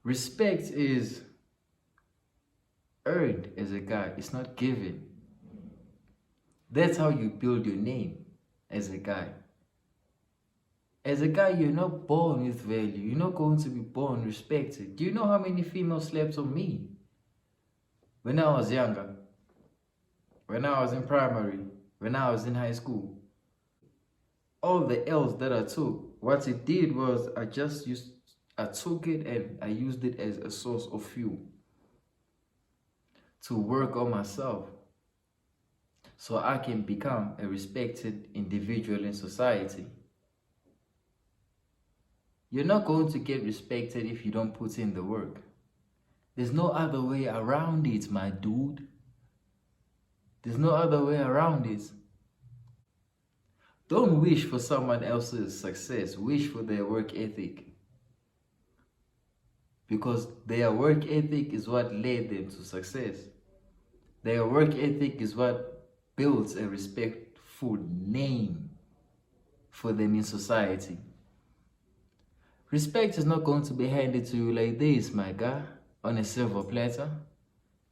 Respect is earned as a guy, it's not given. That's how you build your name as a guy. As a guy, you're not born with value. You're not going to be born respected. Do you know how many females slept on me when I was younger? When I was in primary? When I was in high school? All the L's that I took, what it did was I took it and I used it as a source of fuel to work on myself so I can become a respected individual in society. You're not going to get respected if you don't put in the work. There's no other way around it, my dude. There's no other way around it. Don't wish for someone else's success. Wish for their work ethic. Because their work ethic is what led them to success. Their work ethic is what builds a respectful name for them in society. Respect is not going to be handed to you like this, my guy, on a silver platter.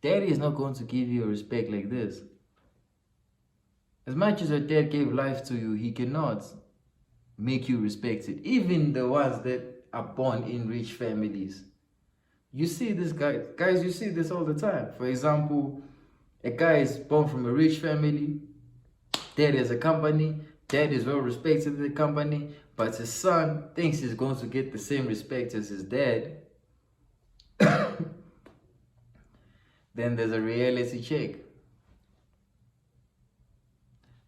Daddy is not going to give you respect like this. As much as your dad gave life to you, he cannot make you respected. Even the ones that are born in rich families. You see this, guys, you see this all the time. For example, a guy is born from a rich family, dad has a company, dad is well respected in the company, but his son thinks he's going to get the same respect as his dad. Then there's a reality check.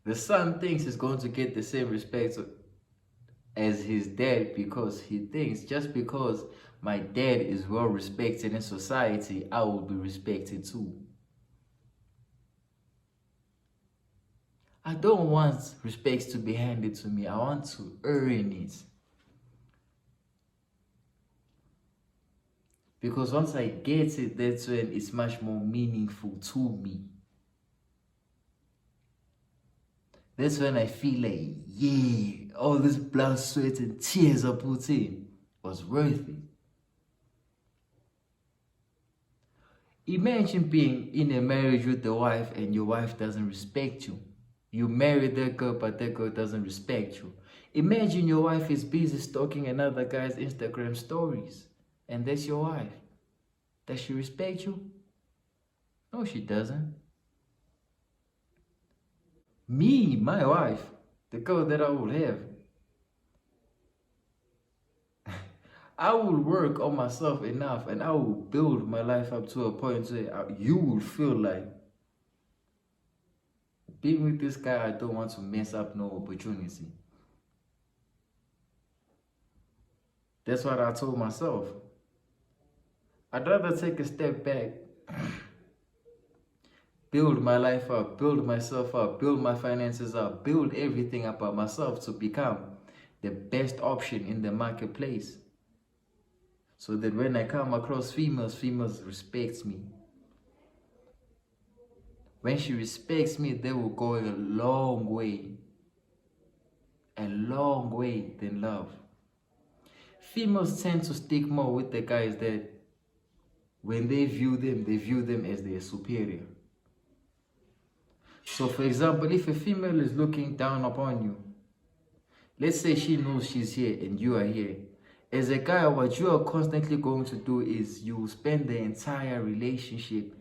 The son thinks he's going to get the same respect as his dad because he thinks just because my dad is well respected in society, I will be respected too. I don't want respect to be handed to me. I want to earn it. Because once I get it, that's when it's much more meaningful to me. That's when I feel like, yeah, all this blood, sweat, and tears I put in was worth it. Imagine being in a marriage with a wife and your wife doesn't respect you. You marry that girl, but that girl doesn't respect you. Imagine your wife is busy stalking another guy's Instagram stories, and that's your wife. Does she respect you? No, she doesn't. Me, my wife, the girl that I will have, I will work on myself enough and I will build my life up to a point where you will feel like being with this guy, I don't want to mess up no opportunity. That's what I told myself. I'd rather take a step back, build my life up, build myself up, build my finances up, build everything up by myself to become the best option in the marketplace. So that when I come across females, females respect me. When she respects me, they will go a long way than love. Females tend to stick more with the guys that when they view them as their superior. So for example, if a female is looking down upon you, let's say she knows she's here and you are here. As a guy, what you are constantly going to do is you will spend the entire relationship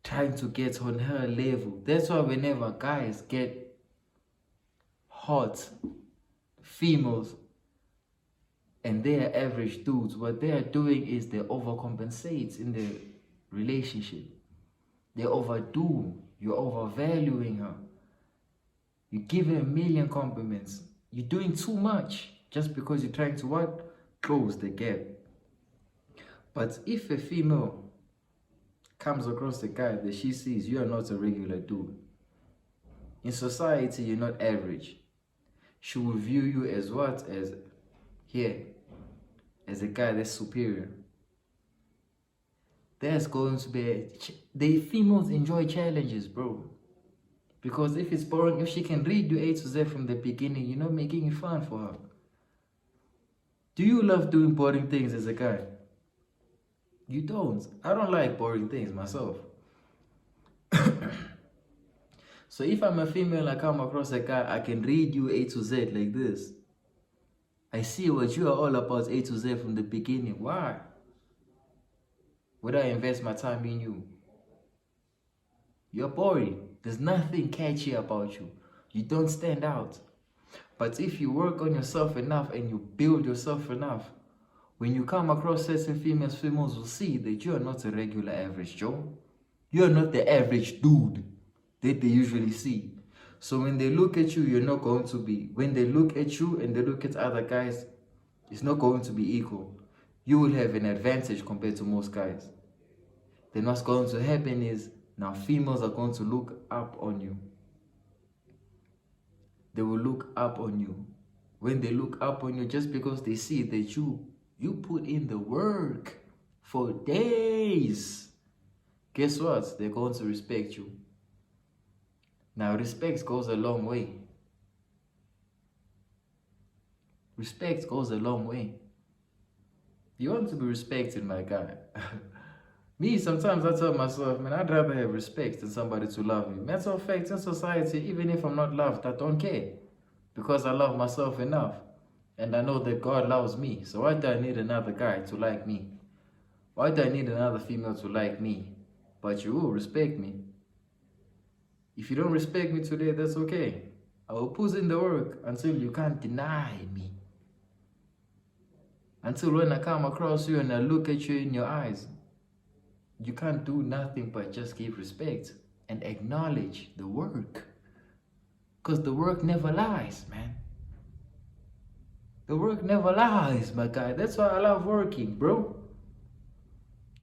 trying to get on her level. That's why whenever guys get hot females and they are average dudes, what they are doing is they overcompensate in the relationship. They overdo. You're overvaluing her. You give her a million compliments. You're doing too much just because you're trying to what? Close the gap. But if a female comes across a guy that she sees you are not a regular dude, in society you're not average, she will view you as what? As here, as a guy that's superior. There's going to be the females enjoy challenges, bro. Because if it's boring, if she can read you A to Z from the beginning, you're not making it fun for her. Do you love doing boring things as a guy? You don't. I don't like boring things myself. So if I'm a female, I come across a guy, I can read you A to Z like this. I see what you are all about A to Z from the beginning. Why? Would I invest my time in you? You're boring. There's nothing catchy about you. You don't stand out. But if you work on yourself enough and you build yourself enough, when you come across certain females will see that you are not a regular average Joe. You are not the average dude that they usually see. So when they look at you, you're not going to be. When they look at you and they look at other guys, it's not going to be equal. You will have an advantage compared to most guys. Then what's going to happen is, now females are going to look up on you. They will look up on you. When they look up on you, just because they see that you put in the work for days, guess what? They're going to respect you. Now, respect goes a long way. Respect goes a long way. You want to be respected, my guy. Me, sometimes I tell myself, man, I'd rather have respect than somebody to love me. Matter of fact, in society, even if I'm not loved, I don't care. Because I love myself enough. And I know that God loves me. So why do I need another guy to like me? Why do I need another female to like me? But you will respect me. If you don't respect me today, that's okay. I will put in the work until you can't deny me. Until when I come across you and I look at you in your eyes, you can't do nothing but just give respect and acknowledge the work. Because the work never lies, man. The work never lies, my guy. That's why I love working, bro.